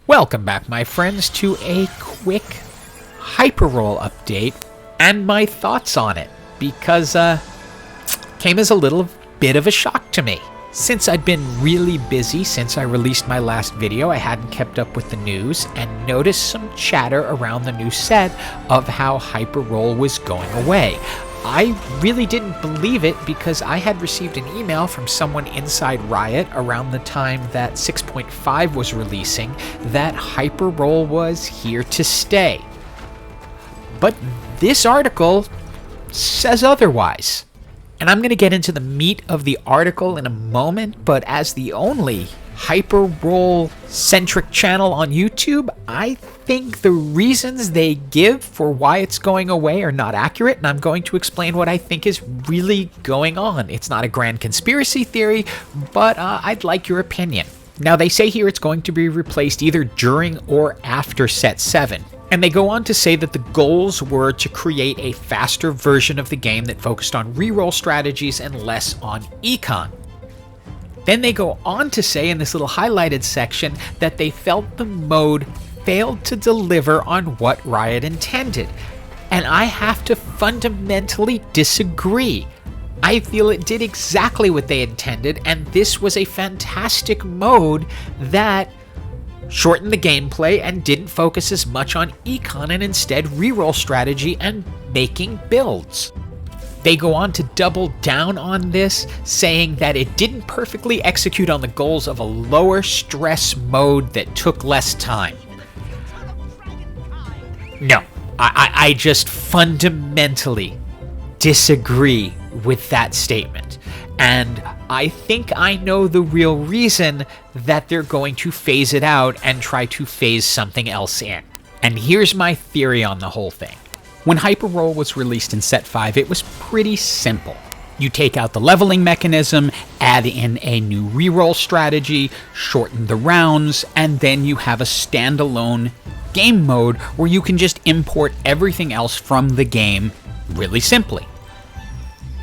Welcome back, my friends, to a quick hyperroll update and my thoughts on it, because came as a little bit of a shock to me. Since I'd been really busy since I released my last video, I hadn't kept up with the news and noticed some chatter around the new set of how hyperroll was going away. I really didn't believe it because I had received an email from someone inside Riot around the time that 6.5 was releasing that hyperroll was here to stay. But this article says otherwise. And I'm going to get into the meat of the article in a moment, but as the only hyperroll-centric channel on YouTube, I think the reasons they give for why it's going away are not accurate, and I'm going to explain what I think is really going on. It's not a grand conspiracy theory, but I'd like your opinion. Now, they say here it's going to be replaced either during or after Set 7. And they go on to say that the goals were to create a faster version of the game that focused on reroll strategies and less on econ. Then they go on to say in this little highlighted section that they felt the mode failed to deliver on what Riot intended. And I have to fundamentally disagree. I feel it did exactly what they intended, and this was a fantastic mode that shortened the gameplay and didn't focus as much on econ and instead reroll strategy and making builds. They go on to double down on this, saying that it didn't perfectly execute on the goals of a lower stress mode that took less time. No, I just fundamentally disagree with that statement. And I think I know the real reason that they're going to phase it out and try to phase something else in. And here's my theory on the whole thing. When hyperroll was released in Set 5, it was pretty simple. You take out the leveling mechanism, add in a new reroll strategy, shorten the rounds, and then you have a standalone game mode where you can just import everything else from the game really simply.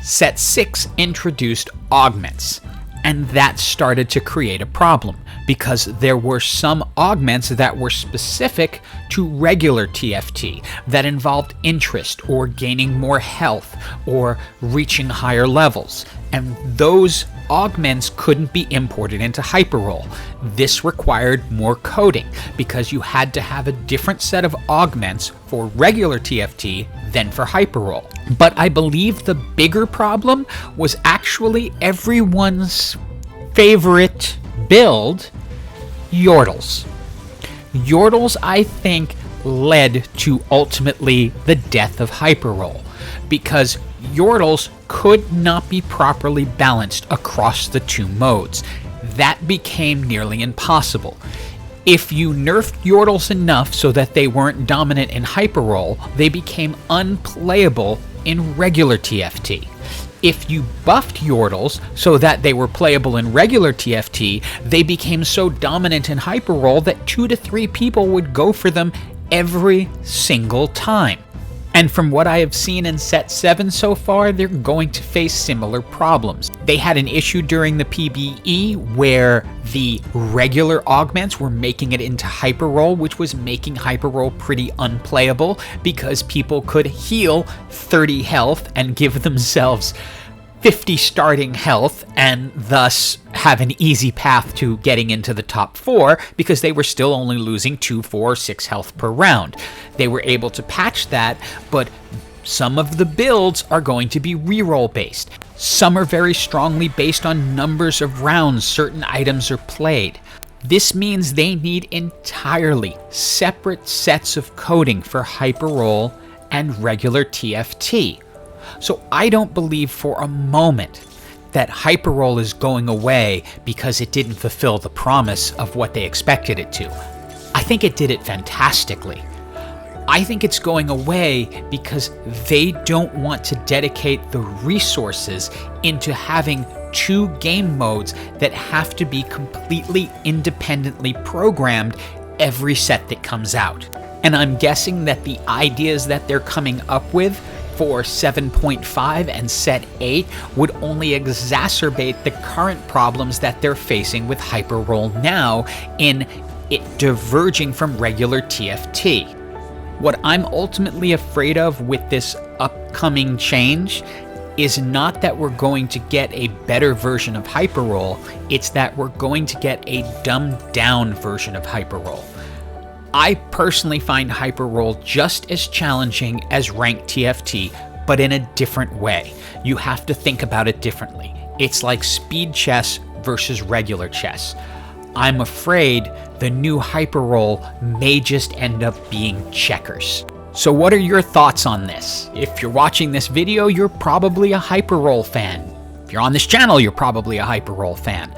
Set 6 introduced augments, and that started to create a problem because there were some augments that were specific to regular TFT that involved interest or gaining more health or reaching higher levels, and those augments couldn't be imported into hyperroll. This required more coding because you had to have a different set of augments for regular TFT than for hyperroll. But I believe the bigger problem was actually everyone's favorite build, Yordles. Yordles, I think, led to ultimately the death of hyperroll because Yordles could not be properly balanced across the two modes. That became nearly impossible. If you nerfed Yordles enough so that they weren't dominant in hyperroll, they became unplayable in regular TFT. If you buffed Yordles so that they were playable in regular TFT, they became so dominant in hyperroll that 2 to 3 people would go for them every single time. And from what I have seen in Set 7 so far, they're going to face similar problems. They had an issue during the PBE where the regular augments were making it into hyperroll, which was making hyperroll pretty unplayable because people could heal 30 health and give themselves 50 starting health and thus have an easy path to getting into the top 4 because they were still only losing 2, 4, 6 health per round. They were able to patch that, but some of the builds are going to be reroll based. Some are very strongly based on numbers of rounds certain items are played. This means they need entirely separate sets of coding for hyperroll and regular TFT. So I don't believe for a moment that hyperroll is going away because it didn't fulfill the promise of what they expected it to. I think it did it fantastically. I think it's going away because they don't want to dedicate the resources into having 2 game modes that have to be completely independently programmed every set that comes out. And I'm guessing that the ideas that they're coming up with for 7.5 and Set 8 would only exacerbate the current problems that they're facing with hyperroll now in it diverging from regular TFT. What I'm ultimately afraid of with this upcoming change is not that we're going to get a better version of hyperroll, it's that we're going to get a dumbed down version of hyperroll. I personally find hyperroll just as challenging as ranked TFT, but in a different way. You have to think about it differently. It's like speed chess versus regular chess. I'm afraid the new hyperroll may just end up being checkers. So what are your thoughts on this? If you're watching this video, you're probably a hyperroll fan. If you're on this channel, you're probably a hyperroll fan.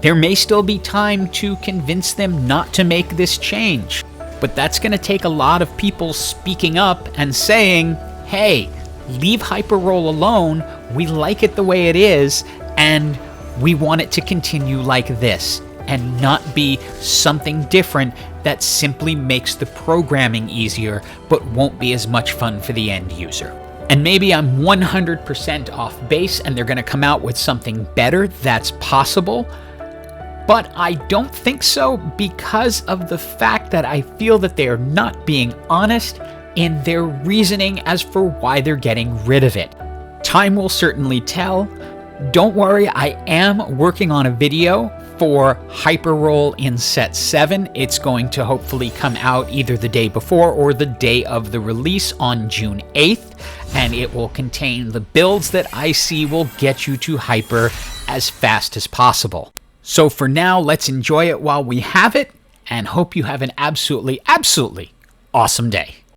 There may still be time to convince them not to make this change, but that's going to take a lot of people speaking up and saying, hey, leave hyperroll alone, we like it the way it is, and we want it to continue like this, and not be something different that simply makes the programming easier, but won't be as much fun for the end user. And maybe I'm 100% off base and they're gonna come out with something better, that's possible. But I don't think so because of the fact that I feel that they are not being honest in their reasoning as for why they're getting rid of it. Time will certainly tell. Don't worry, I am working on a video for hyperroll in set 7. It's going to hopefully come out either the day before or the day of the release on June 8th, and it will contain the builds that I see will get you to hyper as fast as possible. So for now, let's enjoy it while we have it, and hope you have an absolutely awesome day.